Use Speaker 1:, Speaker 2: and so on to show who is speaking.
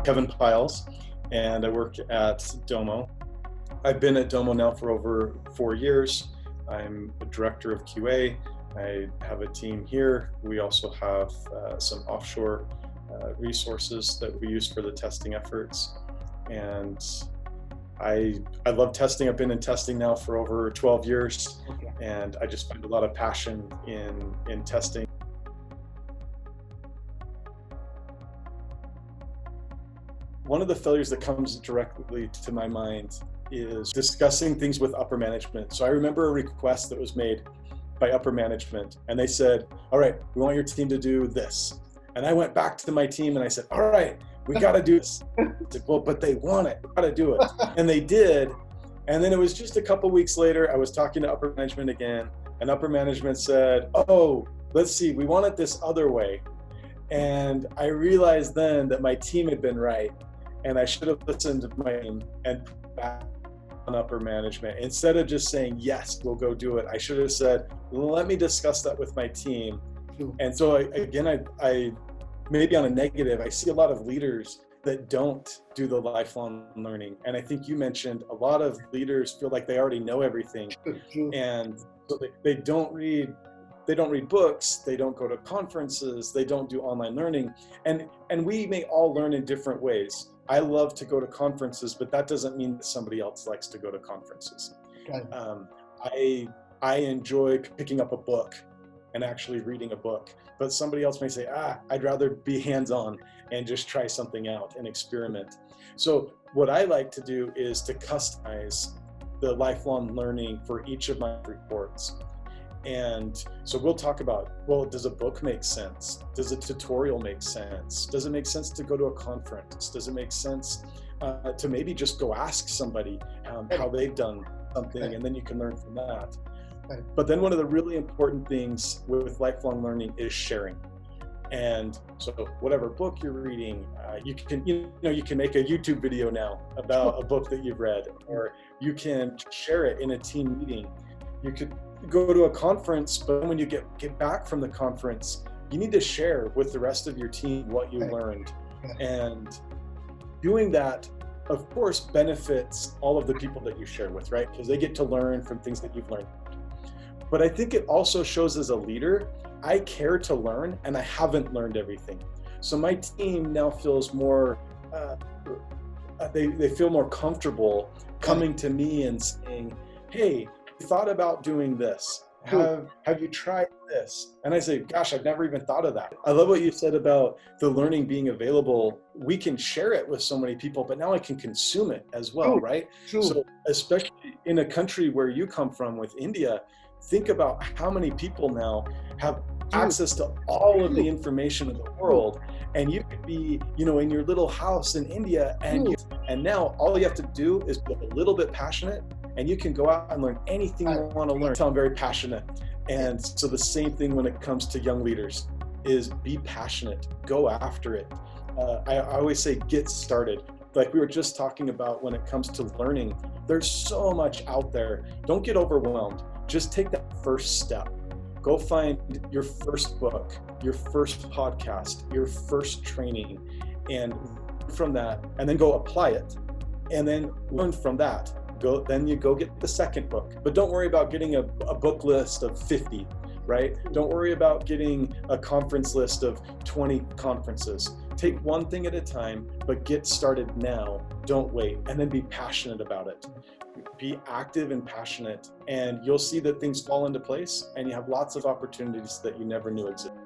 Speaker 1: Kevin Pyles, and I work at Domo. I've been at Domo now for over 4 years. I'm a director of QA. I have a team here. We also have some offshore resources that we use for the testing efforts. And I love testing. I've been in testing now for over 12 years, and I just find a lot of passion in testing. One of the failures that comes directly to my mind is discussing things with upper management. So I remember a request that was made by upper management, and they said, all right, we want your team to do this. And I went back to my team and I said, all right, we got to do this. I said, well, but they want it, we got to do it. And they did. And then it was just a couple weeks later, I was talking to upper management again, and upper management said, oh, let's see, we want it this other way. And I realized then that my team had been right, and I should have listened to my team and put back on upper management. Instead of just saying, yes, we'll go do it, I should have said, let me discuss that with my team. And so I maybe on a negative, I see a lot of leaders that don't do the lifelong learning. And I think you mentioned a lot of leaders feel like they already know everything. And so they don't read books, they don't go to conferences, they don't do online learning. And we may all learn in different ways. I love to go to conferences, but that doesn't mean that somebody else likes to go to conferences. I enjoy picking up a book and actually reading a book, but somebody else may say, I'd rather be hands-on and just try something out and experiment. So what I like to do is to customize the lifelong learning for each of my reports. And so we'll talk about, well, does a book make sense? Does a tutorial make sense? Does it make sense to go to a conference? Does it make sense to maybe just go ask somebody how they've done something, and then you can learn from that. But then one of the really important things with lifelong learning is sharing. And so whatever book you're reading, you can make a YouTube video now about a book that you've read, or you can share it in a team meeting. You could go to a conference, but when you get back from the conference, you need to share with the rest of your team what you learned. And doing that, of course, benefits all of the people that you share with, right? Because they get to learn from things that you've learned. But I think it also shows as a leader, I care to learn, and I haven't learned everything. So my team now feels more, they feel more comfortable coming to me and saying, hey, thought about doing this. Have you tried this? And I say, gosh, I've never even thought of that. I love what you said about the learning being available. We can share it with so many people, but now I can consume it as well, right? So especially in a country where you come from with India, think about how many people now have access to all of the information in the world, and you could be, in your little house in India, and now all you have to do is be a little bit passionate, and you can go out and learn anything you want to learn. So I'm very passionate. And so the same thing when it comes to young leaders is be passionate, go after it. I always say, get started. Like we were just talking about when it comes to learning, there's so much out there. Don't get overwhelmed. Just take that first step. Go find your first book, your first podcast, your first training, and from that, and then go apply it, and then learn from that. Then you go get the second book. But don't worry about getting a book list of 50, right? Don't worry about getting a conference list of 20 conferences. Take one thing at a time, but get started now. Don't wait, and then be passionate about it. Be active and passionate, and you'll see that things fall into place, and you have lots of opportunities that you never knew existed.